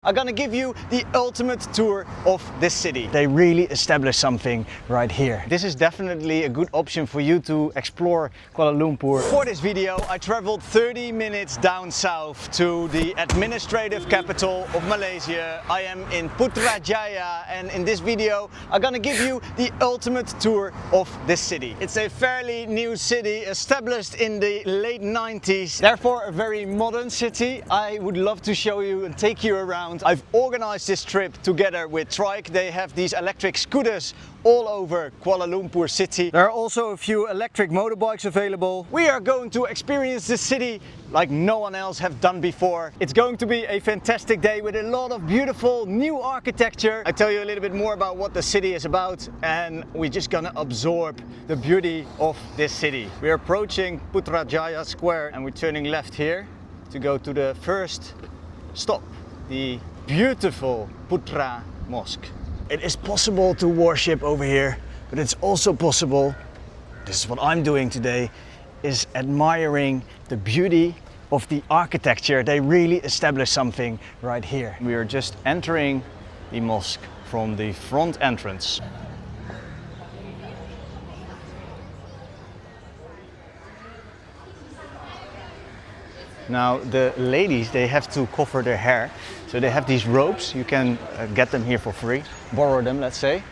I'm gonna give you the ultimate tour of this city. They really established something right here. This is definitely a good option for you to explore Kuala Lumpur. For this video, I traveled 30 minutes down south to the administrative capital of Malaysia. I am in Putrajaya, and in this video, I'm gonna give you the ultimate tour of this city. It's a fairly new city, established in the late 90s, therefore a very modern city. I would love to show you and take you around. I've organized this trip together with Trike. They have these electric scooters all over Kuala Lumpur city. There are also a few electric motorbikes available. We are going to experience this city like no one else have done before. It's going to be a fantastic day with a lot of beautiful new architecture. I tell you a little bit more about what the city is about, and we're just gonna absorb the beauty of this city. We're approaching Putrajaya Square and we're turning left here to go to the first stop, the beautiful Putra Mosque. It is possible to worship over here, but it's also possible, this is what I'm doing today, is admiring the beauty of the architecture. They really established something right here. We are just entering the mosque from the front entrance. Now the ladies, they have to cover their hair, so they have these robes. You can get them here for free, borrow them, let's say.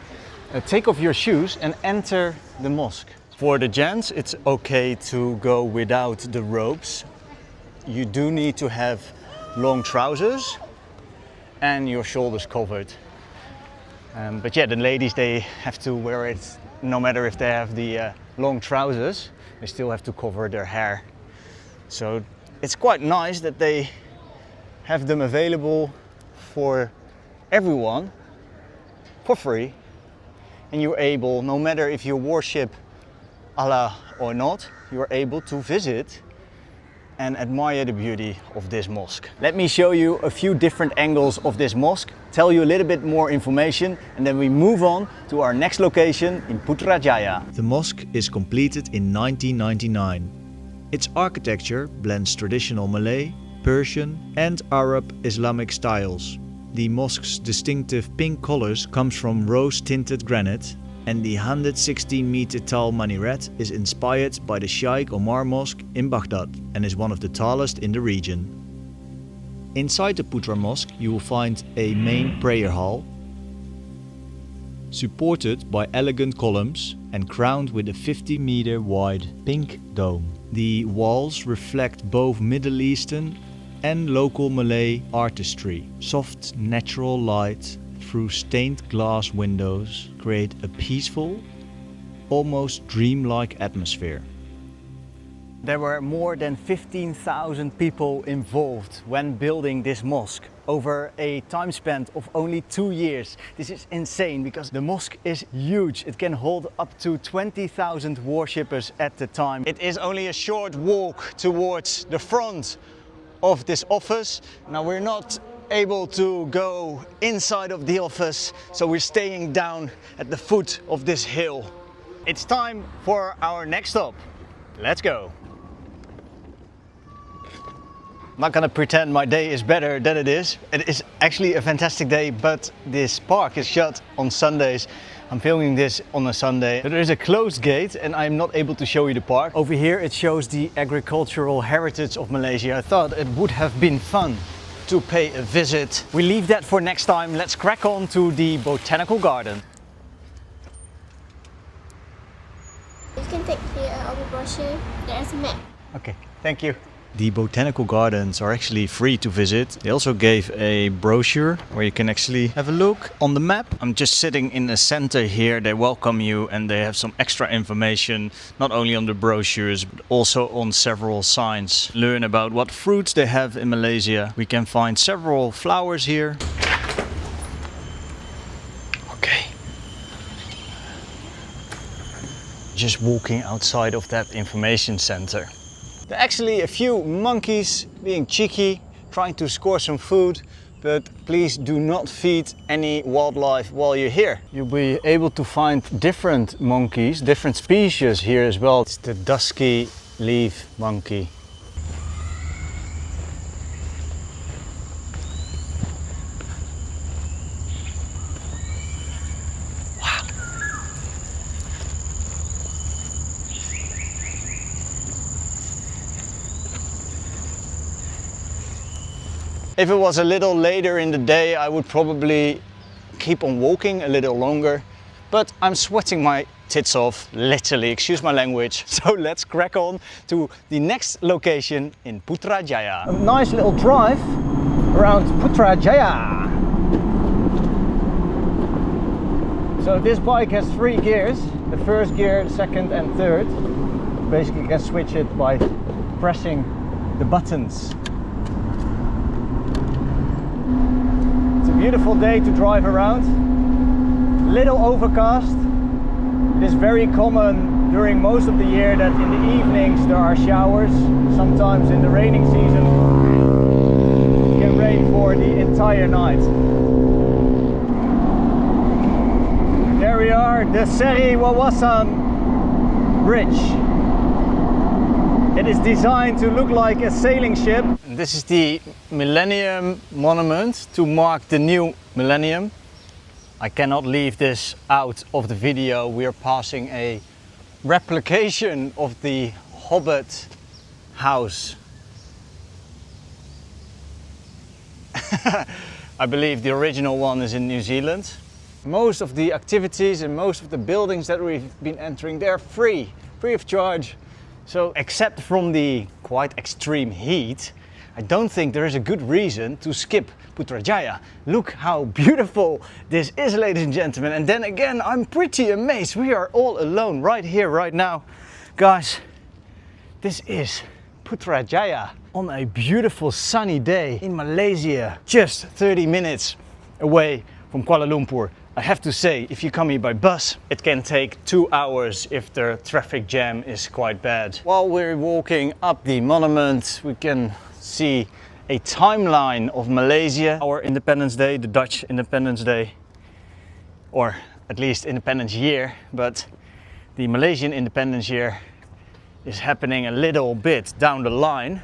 Take off your shoes and enter the mosque. For the gents, it's okay to go without the robes. You do need to have long trousers and your shoulders covered. But yeah, the ladies, they have to wear it no matter if they have the long trousers. They still have to cover their hair. So it's quite nice that they have them available for everyone for free, and you're able, no matter if you worship Allah or not, you're able to visit and admire the beauty of this mosque. Let me show you a few different angles of this mosque, tell you a little bit more information, and then we move on to our next location in Putrajaya. The mosque is completed in 1999. Its architecture blends traditional Malay, Persian and Arab Islamic styles. The mosque's distinctive pink colors comes from rose-tinted granite, and the 116-meter tall minaret is inspired by the Sheikh Omar Mosque in Baghdad and is one of the tallest in the region. Inside the Putra Mosque you will find a main prayer hall, supported by elegant columns and crowned with a 50-meter wide pink dome. The walls reflect both Middle Eastern and local Malay artistry. Soft natural light through stained glass windows create a peaceful, almost dreamlike atmosphere. There were more than 15,000 people involved when building this mosque over a time span of only 2 years. This is insane because the mosque is huge. It can hold up to 20,000 worshippers at the time. It is only a short walk towards the front of this office. Now we're not able to go inside of the office, so we're staying down at the foot of this hill. It's time for our next stop. Let's go. I'm not gonna pretend my day is better than it is. It is actually a fantastic day, but this park is shut on Sundays. I'm filming this on a Sunday. There is a closed gate and I'm not able to show you the park. Over here it shows the agricultural heritage of Malaysia. I thought it would have been fun to pay a visit. We leave that for next time. Let's crack on to the Botanical Garden. You can take here our brochure. There's a map. Okay, thank you. The botanical gardens are actually free to visit. They also gave a brochure where you can actually have a look on the map. I'm just sitting in the center here. They welcome you and they have some extra information, not only on the brochures, but also on several signs. Learn about what fruits they have in Malaysia. We can find several flowers here. Okay. Just walking outside of that information center. There are actually a few monkeys being cheeky, trying to score some food, but please do not feed any wildlife while you're here. You'll be able to find different monkeys, different species here as well. It's the dusky leaf monkey. If it was a little later in the day, I would probably keep on walking a little longer, but I'm sweating my tits off, literally, excuse my language. So let's crack on to the next location in Putrajaya. A nice little drive around Putrajaya. So this bike has 3 gears, the first gear, the second and third. Basically you can switch it by pressing the buttons. It's a beautiful day to drive around, little overcast. It is very common during most of the year that in the evenings there are showers. Sometimes in the raining season it can rain for the entire night. There we are, the Seri Wawasan Bridge. It is designed to look like a sailing ship. This is the Millennium Monument to mark the new millennium. I cannot leave this out of the video. We are passing a replication of the Hobbit house. I believe the original one is in New Zealand. Most of the activities and most of the buildings that we've been entering, they're free of charge. So except from the quite extreme heat, I don't think there is a good reason to skip Putrajaya. Look how beautiful this is, ladies and gentlemen. And then again, I'm pretty amazed. We are all alone right here, right now. Guys, this is Putrajaya on a beautiful sunny day in Malaysia, just 30 minutes away from Kuala Lumpur. I have to say, if you come here by bus, it can take 2 hours if the traffic jam is quite bad. While we're walking up the monument, we can see a timeline of Malaysia, our Independence Day, the Dutch Independence Day, or at least Independence Year, but the Malaysian Independence Year is happening a little bit down the line,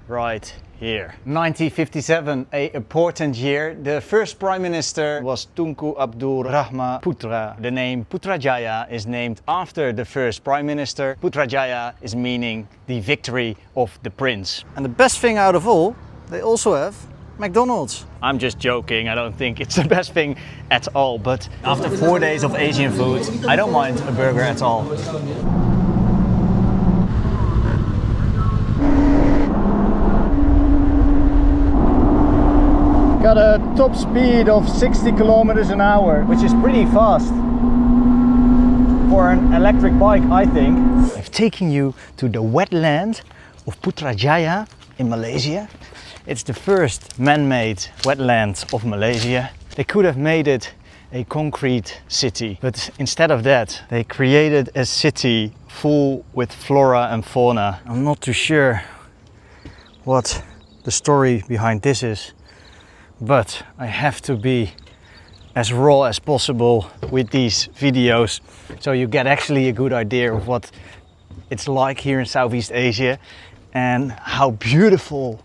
right here. 1957, a important year. The first Prime Minister was Tunku Abdul Rahman Putra. The name Putrajaya is named after the first Prime Minister. Putrajaya is meaning the victory of the prince. And the best thing out of all, they also have McDonald's. I'm just joking, I don't think it's the best thing at all, but after 4 days of Asian food, I don't mind a burger at all. Got a top speed of 60 kilometers an hour, which is pretty fast for an electric bike, I think. I've taken you to the wetland of Putrajaya in Malaysia. It's the first man-made wetland of Malaysia. They could have made it a concrete city, but instead of that, they created a city full with flora and fauna. I'm not too sure what the story behind this is, but I have to be as raw as possible with these videos, so you get actually a good idea of what it's like here in Southeast Asia and how beautiful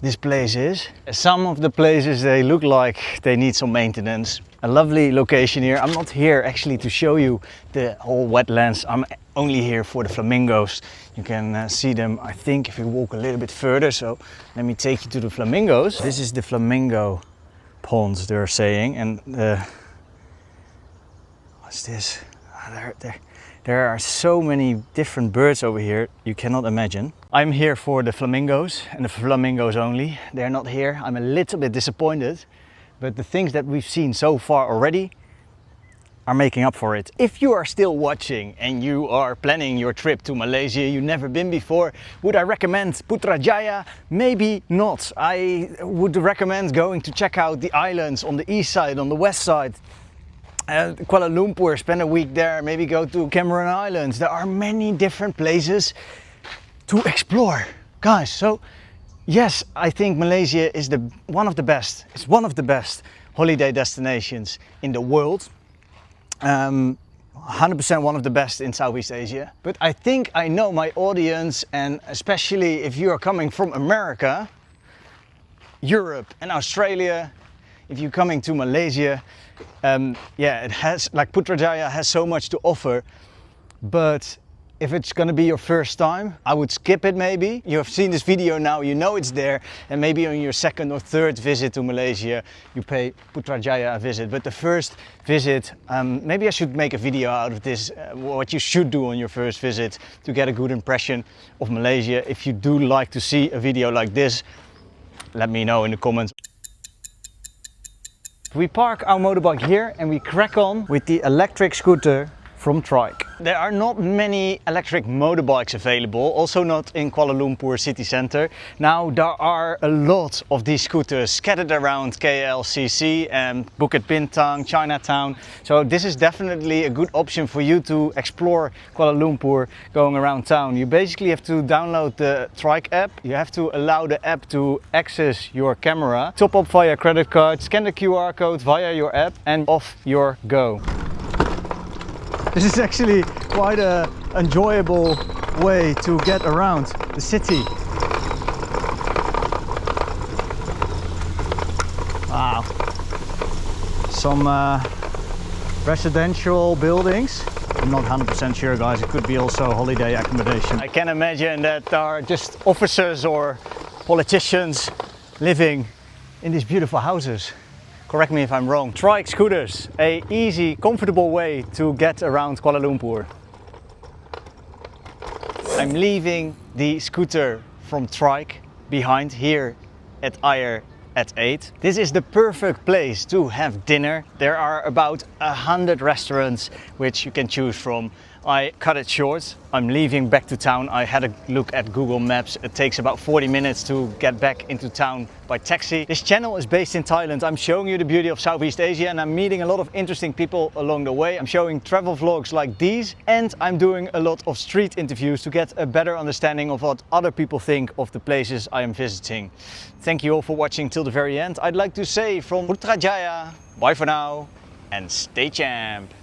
this place is. Some of the places, they look like they need some maintenance. A lovely location here. I'm not here actually to show you the whole wetlands. I'm only here for the flamingos. You can see them, I think, if you walk a little bit further. So let me take you to the flamingos. This is the flamingo ponds, they're saying. And what's this? There are so many different birds over here, you cannot imagine. I'm here for the flamingos and the flamingos only. They're not here. I'm a little bit disappointed, but the things that we've seen so far already are making up for it. If you are still watching and you are planning your trip to Malaysia, you've never been before, would I recommend Putrajaya? Maybe not. I would recommend going to check out the islands on the east side, on the west side. Kuala Lumpur, spend a week there, maybe go to Cameron Islands. There are many different places to explore, guys. So yes, I think Malaysia is one of the best. It's one of the best holiday destinations in the world. 100% one of the best in Southeast Asia. But I think I know my audience, and especially if you are coming from America, Europe and Australia, if you're coming to Malaysia, yeah, it has, like Putrajaya has so much to offer, but If it's gonna be your first time, I would skip it maybe. You have seen this video now, you know it's there, and maybe on your second or third visit to Malaysia, you pay Putrajaya a visit. But the first visit, maybe I should make a video out of this, what you should do on your first visit to get a good impression of Malaysia. If you do like to see a video like this, let me know in the comments. We park our motorbike here and we crack on with the electric scooter from Trike. There are not many electric motorbikes available, also not in Kuala Lumpur city centre. Now there are a lot of these scooters scattered around KLCC and Bukit Bintang, Chinatown. So this is definitely a good option for you to explore Kuala Lumpur going around town. You basically have to download the Trike app. You have to allow the app to access your camera, top up via credit card, scan the QR code via your app and off you go. This is actually quite an enjoyable way to get around the city. Wow. Some residential buildings. I'm not 100% sure, guys, it could be also holiday accommodation. I can imagine that there are just officers or politicians living in these beautiful houses. Correct me if I'm wrong. Trike scooters, a easy, comfortable way to get around Kuala Lumpur. I'm leaving the scooter from Trike behind here at Ayer at 8. This is the perfect place to have dinner. There are about 100 restaurants which you can choose from. I cut it short. I'm leaving back to town. I had a look at Google Maps. It takes about 40 minutes to get back into town by taxi. This channel is based in Thailand. I'm showing you the beauty of Southeast Asia and I'm meeting a lot of interesting people along the way. I'm showing travel vlogs like these and I'm doing a lot of street interviews to get a better understanding of what other people think of the places I am visiting. Thank you all for watching till the very end. I'd like to say from Putrajaya, bye for now and stay champ.